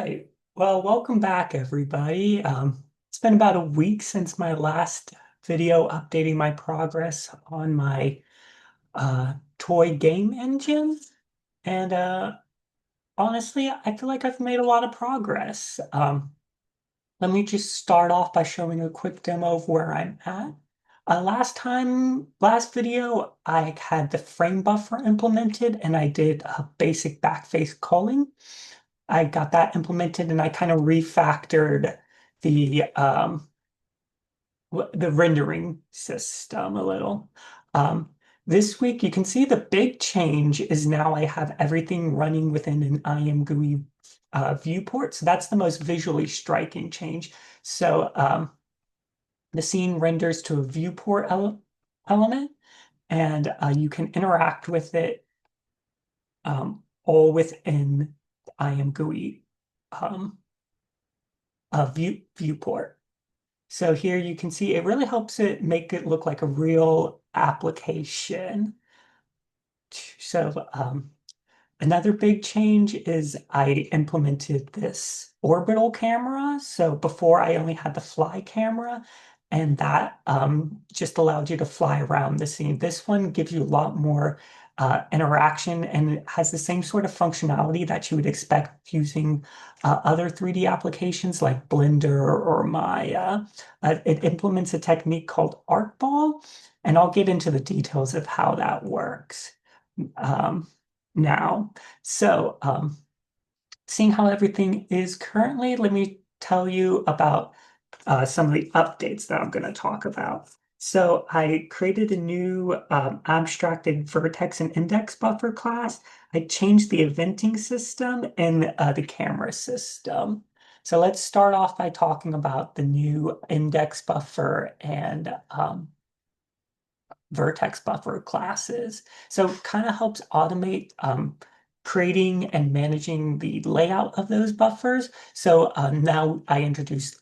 right. Well, welcome back, everybody. It's been about a week since my last video updating my progress on my toy game engine. And honestly, I feel like I've made a lot of progress. Let me just start off by showing a quick demo of where I'm at. Last video, I had the frame buffer implemented and I did a basic backface culling. I got that implemented and I kind of refactored the the rendering system a little. Um, this week you can see the big change is now I have everything running within an IM viewport. So that's the most visually striking change. So the scene renders to a viewport element and you can interact with it all within IM um, viewport. So here you can see it really helps it make it look like a real application. So another big change is I implemented this orbital camera. So before I only had the fly camera, and that just allowed you to fly around the scene. This one gives you a lot more interaction and it has the same sort of functionality that you would expect using other 3D applications like Blender or Maya. It implements a technique called arcball, and I'll get into the details of how that works. Um, now. So, seeing how everything is currently, let me tell you about some of the updates that I'm going to talk about. So I created a new abstracted vertex and index buffer class. I changed the eventing system and the camera system. So let's start off by talking about the new index buffer and Vertex buffer classes. So it kind of helps automate creating and managing the layout of those buffers. So now I introduced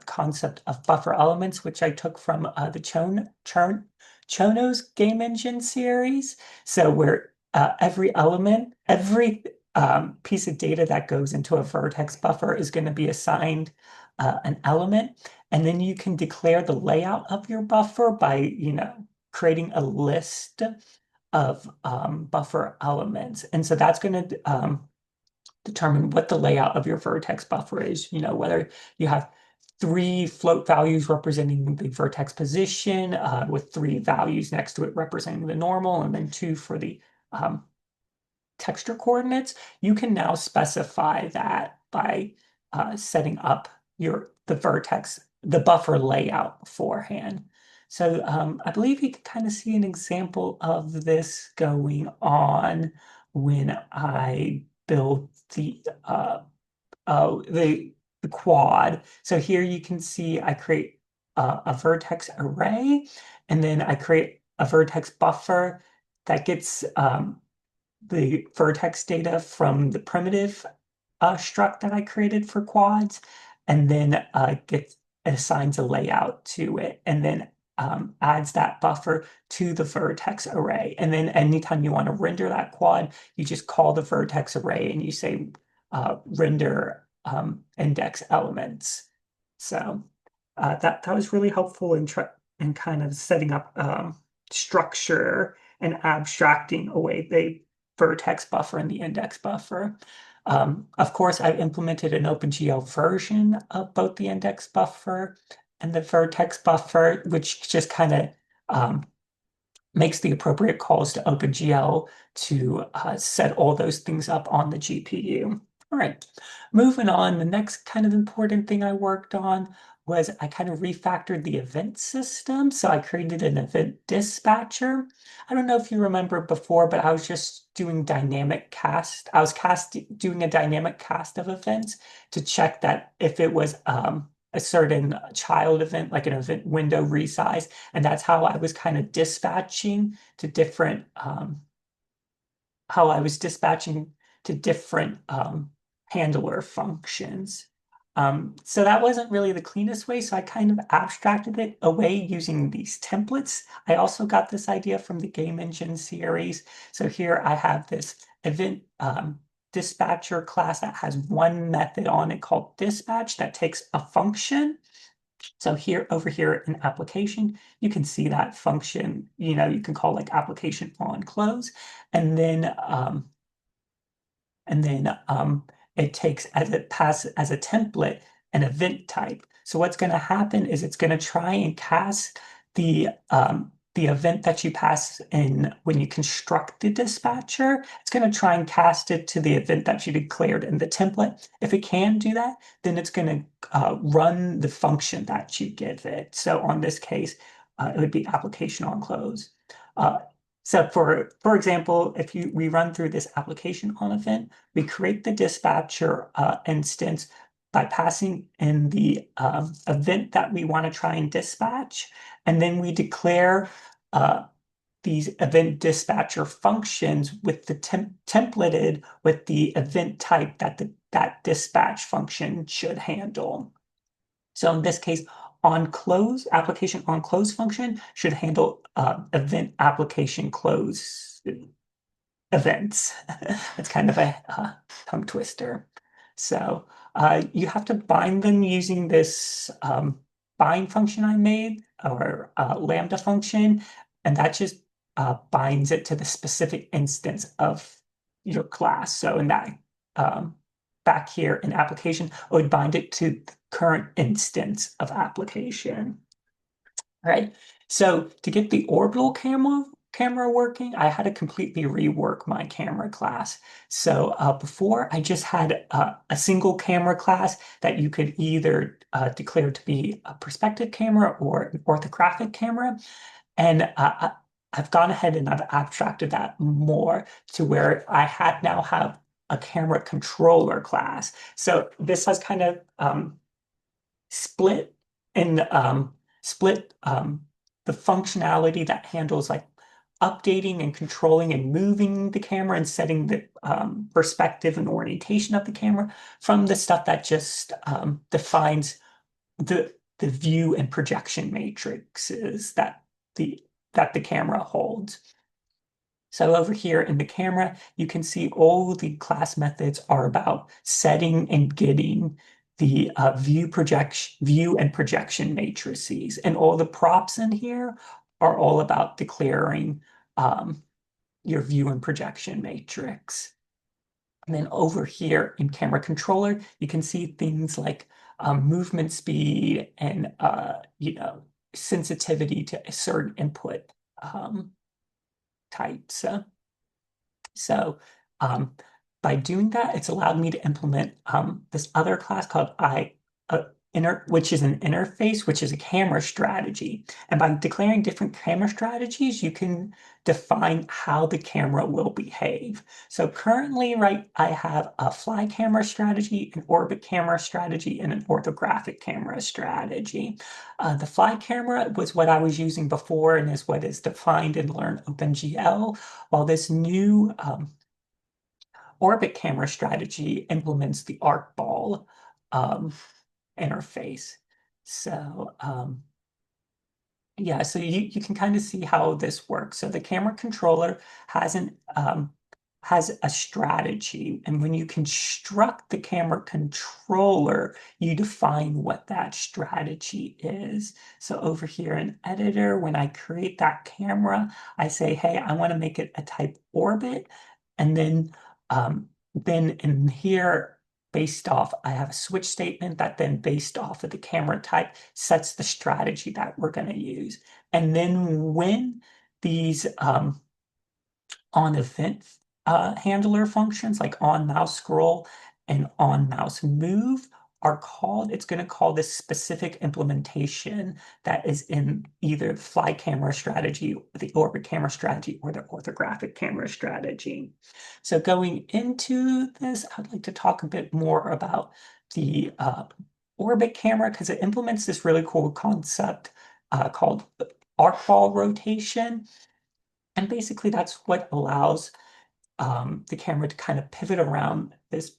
concept of buffer elements, which I took from the Chono's game engine series. So where every element, every piece of data that goes into a vertex buffer is going to be assigned an element. And then you can declare the layout of your buffer by, creating a list of buffer elements. And so that's going to determine what the layout of your vertex buffer is, whether you have three float values representing the vertex position with three values next to it representing the normal, and then two for the texture coordinates. You can now specify that by setting up the buffer layout beforehand. So I believe you can kind of see an example of this going on when I build the quad. So here you can see I create a vertex array, and then I create a vertex buffer that gets the vertex data from the primitive struct that I created for quads, and then assigns a layout to it, and then adds that buffer to the vertex array. And then anytime you want to render that quad, you just call the vertex array and you say render index elements. So that was really helpful in kind of setting up structure and abstracting away the vertex buffer and the index buffer. Of course, I've implemented an OpenGL version of both the index buffer and the vertex buffer, which just kind of makes the appropriate calls to OpenGL to set all those things up on the GPU. All right, moving on, the next kind of important thing I worked on was I kind of refactored the event system. So I created an event dispatcher. I don't know if you remember before, but I was just doing dynamic cast. I was doing a dynamic cast of events to check that if it was a certain child event, like an event window resize, and that's how I was kind of dispatching to different how I was dispatching to different handler functions. So that wasn't really the cleanest way, so I kind of abstracted it away using these templates. I also got this idea from the Game Engine series. So here I have this event dispatcher class that has one method on it called dispatch that takes a function. So here, over here in application, you can see that function, you can call like application on close, and then and then it takes as it passes as a template an event type. So what's going to happen is it's going to try and cast the event that you pass in when you construct the dispatcher. It's going to try and cast it to the event that you declared in the template. If it can do that, then it's going to run the function that you give it. So on this case, it would be application on close. Uh, so for example, if we run through this application on event, we create the dispatcher instance by passing in the event that we want to try and dispatch, and then we declare uh, these event dispatcher functions with the templated with the event type that that dispatch function should handle. So in this case, on close, application on close function should handle event application close events. It's kind of a tongue twister. So you have to bind them using this bind function I made, or lambda function, and that just binds it to the specific instance of your class. So in that back here in application, I would bind it to the current instance of application. All right. So to get the orbital camera working, I had to completely rework my camera class. So before, I just had a single camera class that you could either declare to be a perspective camera or an orthographic camera. And I've gone ahead and I've abstracted that more to where I had now have a camera controller class. So this has kind of split and split the functionality that handles like updating and controlling and moving the camera and setting the perspective and orientation of the camera from the stuff that just defines the view and projection matrices the that the camera holds. So over here in the camera, you can see all the class methods are about setting and getting the view and projection matrices. And all the props in here are all about declaring your view and projection matrix. And then over here in camera controller, you can see things like movement speed and sensitivity to certain input types. So by doing that, it's allowed me to implement this other class called which is an interface, which is a camera strategy. And by declaring different camera strategies, you can define how the camera will behave. So currently, right, I have a fly camera strategy, an orbit camera strategy, and an orthographic camera strategy. The fly camera was what I was using before and is what is defined in Learn OpenGL, while this new orbit camera strategy implements the arcball um, interface. So yeah, so you can kind of see how this works. So the camera controller has has a strategy, and when you construct the camera controller, you define what that strategy is. So over here in editor, when I create that camera, I say, hey, I want to make it a type orbit, and then in here, based off, I have a switch statement that then based off of the camera type sets the strategy that we're going to use. And then when these on event handler functions like on mouse scroll and on mouse move are called, it's going to call this specific implementation that is in either the fly camera strategy, the orbit camera strategy, or the orthographic camera strategy. So going into this, I'd like to talk a bit more about the orbit camera because it implements this really cool concept called arcball rotation. And basically, that's what allows the camera to kind of pivot around this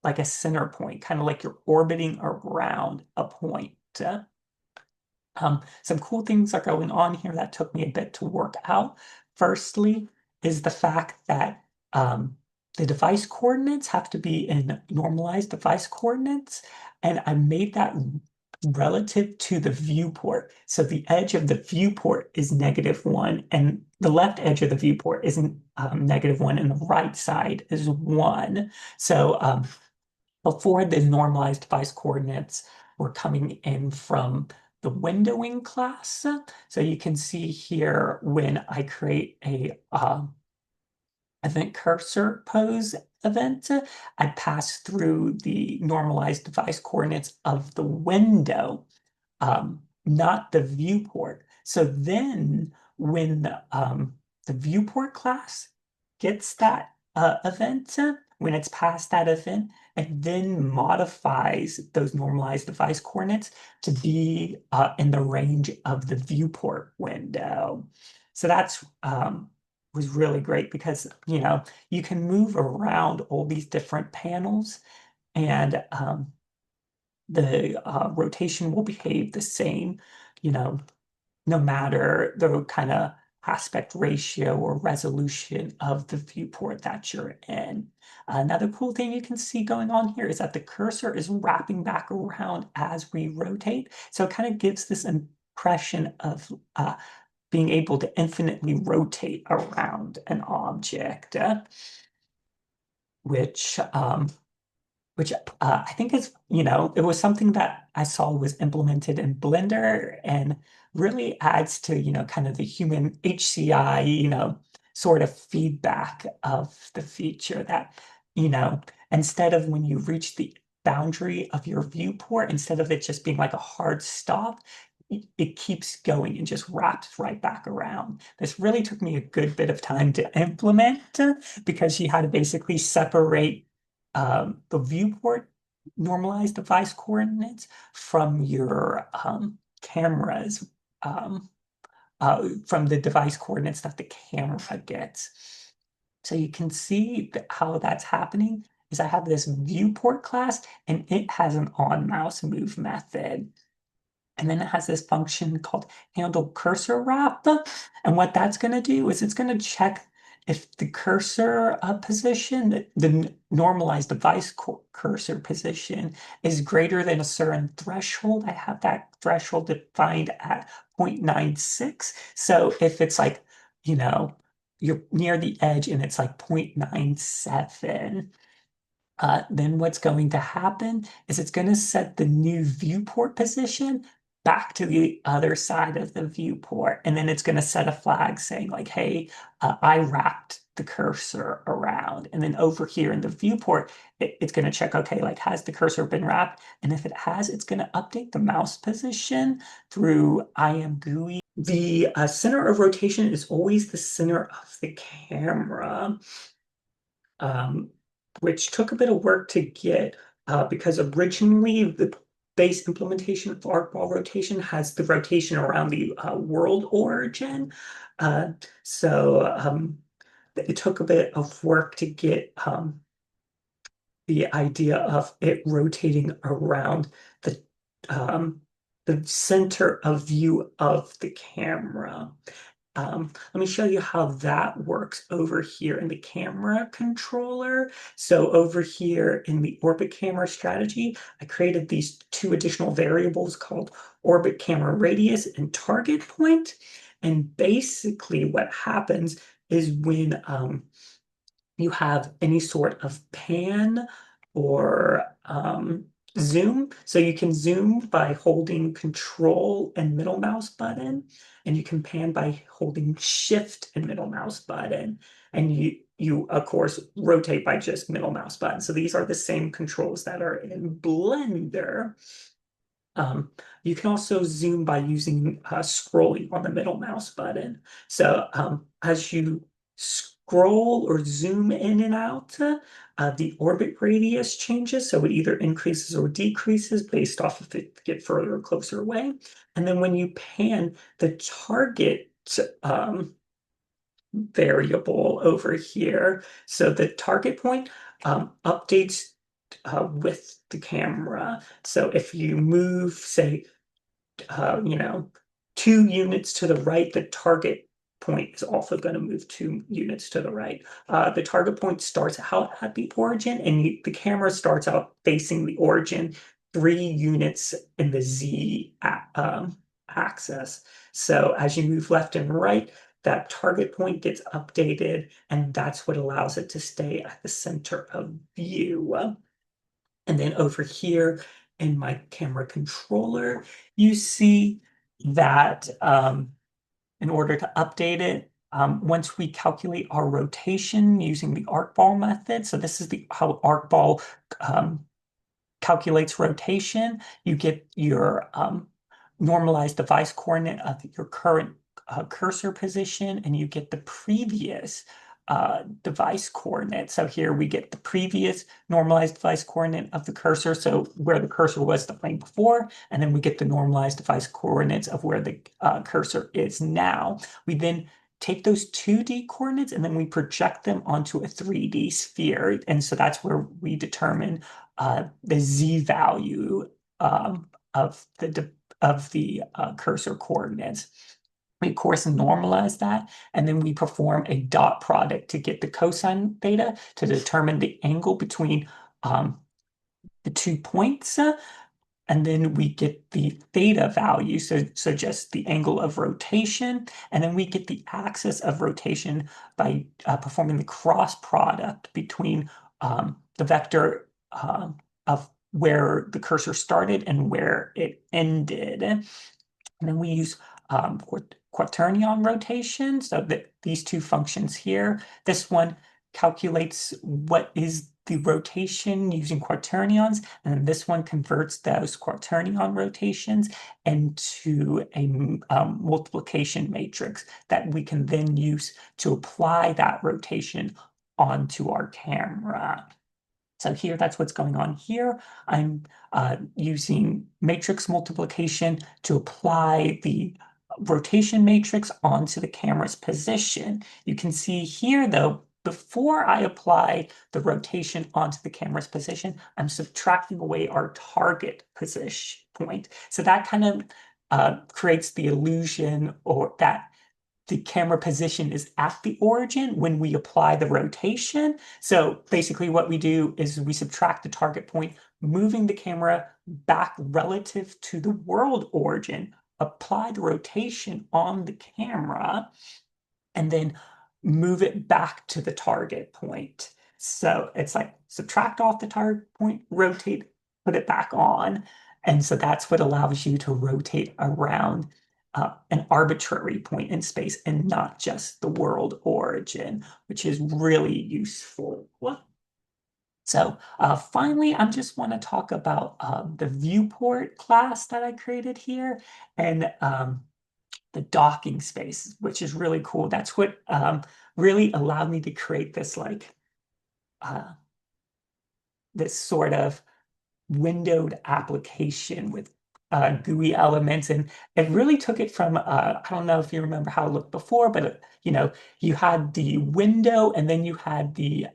like a center point, kind of like you're orbiting around a point. Some cool things are going on here that took me a bit to work out. Firstly, is the fact that the device coordinates have to be in normalized device coordinates, and I made that relative to the viewport. So the edge of the viewport is -1, and the left edge of the viewport is -1, and the right side is 1. So before the normalized device coordinates were coming in from the windowing class. So you can see here when I create a event cursor pose event, I pass through the normalized device coordinates of the window, not the viewport. So then when the viewport class gets that event, when it's past that event, and then modifies those normalized device coordinates to be in the range of the viewport window. So that's was really great because, you can move around all these different panels, and the rotation will behave the same, you know, no matter the kind of aspect ratio or resolution of the viewport that you're in. Another cool thing you can see going on here is that the cursor is wrapping back around as we rotate. So it kind of gives this impression of being able to infinitely rotate around an object, which which I think is, it was something that I saw was implemented in Blender and really adds to, kind of the human HCI, sort of feedback of the feature that, you know, instead of when you reach the boundary of your viewport, instead of it just being like a hard stop, it keeps going and just wraps right back around. This really took me a good bit of time to implement because you had to basically separate the viewport normalized device coordinates from your cameras, from the device coordinates that the camera gets. So you can see how that's happening is I have this viewport class and it has an on mouse move method. And then it has this function called handle cursor wrap. And what that's going to do is it's going to check if the cursor position, the normalized device cursor position, is greater than a certain threshold. I have that threshold defined at 0.96. So if it's like, you know, you're near the edge and it's like 0.97, then what's going to happen is it's going to set the new viewport position back to the other side of the viewport. And then it's going to set a flag saying like, hey, I wrapped the cursor around. And then over here in the viewport, it's going to check, okay, like has the cursor been wrapped? And if it has, it's going to update the mouse position through IM The center of rotation is always the center of the camera, um, which took a bit of work to get because originally the base implementation of arcball rotation has the rotation around the world origin. Uh, so it took a bit of work to get the idea of it rotating around the um, the center of view of the camera. Let me show you how that works over here in the camera controller. So over here in the orbit camera strategy, I created these two additional variables called orbit camera radius and target point. And basically what happens is when you have any sort of pan or zoom. So you can zoom by holding control and middle mouse button, and you can pan by holding shift and middle mouse button. And you of course rotate by just middle mouse button. So these are the same controls that are in Blender. You can also zoom by using scrolling on the middle mouse button. So as you scroll or zoom in and out, the orbit radius changes. So it either increases or decreases based off if it get further or closer away. And then when you pan, the target variable over here, so the target point updates with the camera. So if you move, say, 2 units to the right, the target point is also going to move 2 units to the right. The target point starts out at the origin, and the camera starts out facing the origin 3 units in the axis. So as you move left and right, that target point gets updated, and that's what allows it to stay at the center of view. And then over here in my camera controller, you see that in order to update it, once we calculate our rotation using the arcball method, so this is how arcball um, calculates rotation. You get your normalized device coordinate of your current cursor position, and you get the previous device coordinate. So here we get the previous normalized device coordinate of the cursor, so where the cursor was the plane before, and then we get the normalized device coordinates of where the cursor is now. We then take those 2D coordinates and then we project them onto a 3D sphere. And so that's where we determine the Z value of the cursor coordinates. We, of course, normalize that, and then we perform a dot product to get the cosine theta to determine the angle between the 2 points. And then we get the theta value, so just the angle of rotation, and then we get the axis of rotation by performing the cross product between the vector of where the cursor started and where it ended. And then we use quaternion rotation, so that these two functions here. This one calculates what is the rotation using quaternions, and then this one converts those quaternion rotations into a multiplication matrix that we can then use to apply that rotation onto our camera. So here, that's what's going on here. I'm using matrix multiplication to apply the rotation matrix onto the camera's position. You can see here, though, before I apply the rotation onto the camera's position, I'm subtracting away our target position point. So that kind of creates the illusion or that the camera position is at the origin when we apply the rotation. So basically what we do is we subtract the target point, moving the camera back relative to the world origin, apply the rotation on the camera, and then move it back to the target point. So it's like subtract off the target point, rotate, put it back on. And so that's what allows you to rotate around an arbitrary point in space and not just the world origin, which is really useful. So finally, I just want to talk about the viewport class that I created here. And the docking space, which is really cool. That's what really allowed me to create this uh, this sort of windowed application with GUI elements, and it really took it from I don't know if you remember how it looked before, but you had the window, and then you had you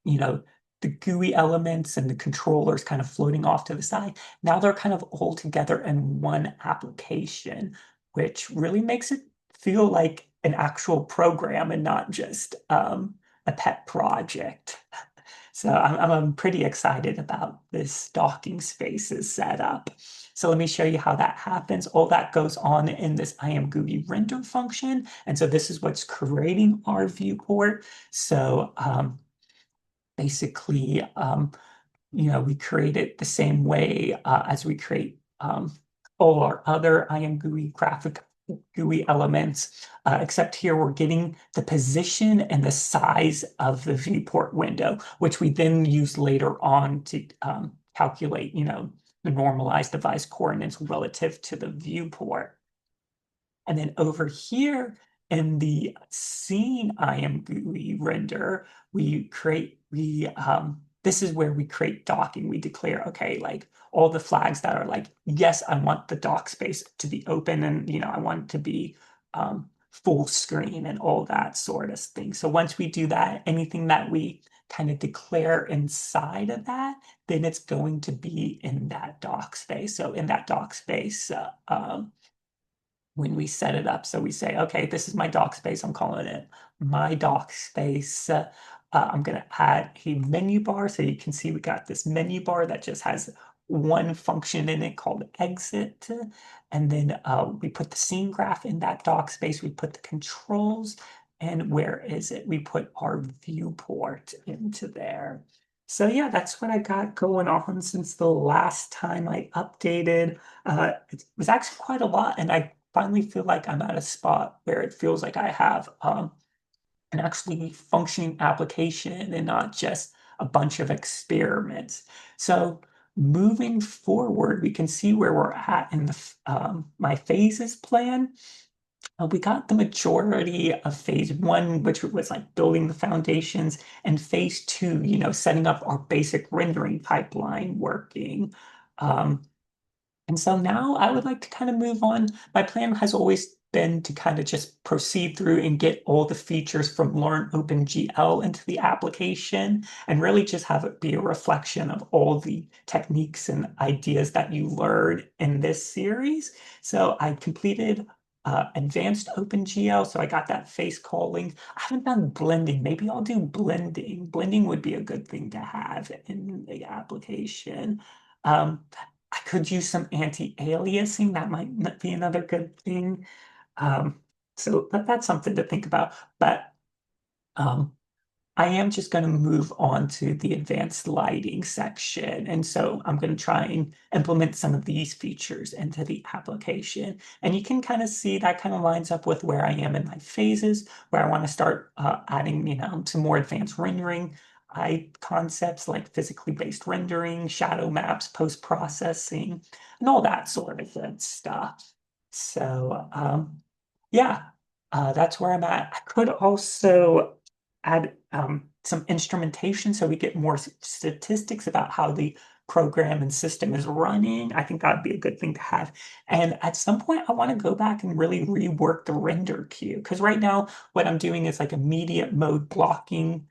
know, the GUI elements and the controllers kind of floating off to the side. Now they're kind of all together in one application, which really makes it feel like an actual program and not just a pet project. So I'm pretty excited about this docking spaces setup. So let me show you how that happens. All that goes on in this IamGUI render function. And so this is what's creating our viewport. So basically, we create it the same way as we create all our other IamGUI graphic GUI elements, except here we're getting the position and the size of the viewport window, which we then use later on to calculate, the normalized device coordinates relative to the viewport. And then over here in the scene IamGUI render, this is where we create docking. We declare, okay, like all the flags that are like, yes, I want the dock space to be open, and I want it to be full screen and all that sort of thing. So once we do that, anything that we kind of declare inside of that, then it's going to be in that dock space. So in that dock space, when we set it up. So we say, okay, this is my dock space. I'm calling it my dock space. I'm going to add a menu bar. So you can see we got this menu bar that just has one function in it called exit. And then we put the scene graph in that dock space. We put the controls. And where is it? We put our viewport into there. So yeah, that's what I got going on since the last time I updated. It was actually quite a lot, and I finally feel like I'm at a spot where it feels like I have an actually functioning application and not just a bunch of experiments. So moving forward, we can see where we're at in the my phases plan. We got the majority of phase one, which was like building the foundations, and phase two, setting up our basic rendering pipeline working. Um, and so now I would like to kind of move on. My plan has always been to kind of just proceed through and get all the features from Learn OpenGL into the application and really just have it be a reflection of all the techniques and ideas that you learned in this series. So I completed advanced OpenGL, so I got that face calling. I haven't done blending. Maybe I'll do blending. Blending would be a good thing to have in the application. Um, I could use some anti-aliasing. That might not be another good thing. Um, so that's something to think about. But um, I am just going to move on to the advanced lighting section. And so I'm going to try and implement some of these features into the application. And you can kind of see that kind of lines up with where I am in my phases, where I want to start adding, some more advanced rendering concepts like physically based rendering, shadow maps, post-processing, and all that sort of good stuff. So, yeah, that's where I'm at. I could also add some instrumentation so we get more statistics about how the program and system is running. I think that'd be a good thing to have. And at some point, I want to go back and really rework the render queue because right now, what I'm doing is like immediate mode blocking.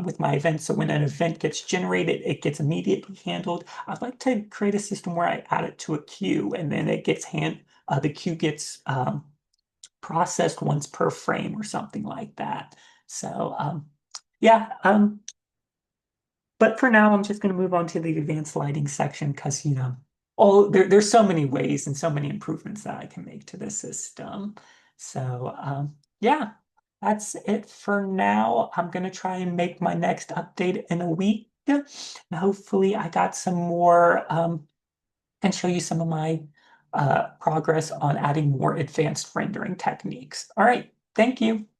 With my event, so when an event gets generated, it gets immediately handled. I'd like to create a system where I add it to a queue, and then the queue gets processed once per frame or something like that. So yeah, but for now, I'm just going to move on to the advanced lighting section because, there's so many ways and so many improvements that I can make to the system. So, yeah, that's it for now. I'm going to try and make my next update in a week. And hopefully, I got some more, and show you some of my progress on adding more advanced rendering techniques. All right, thank you.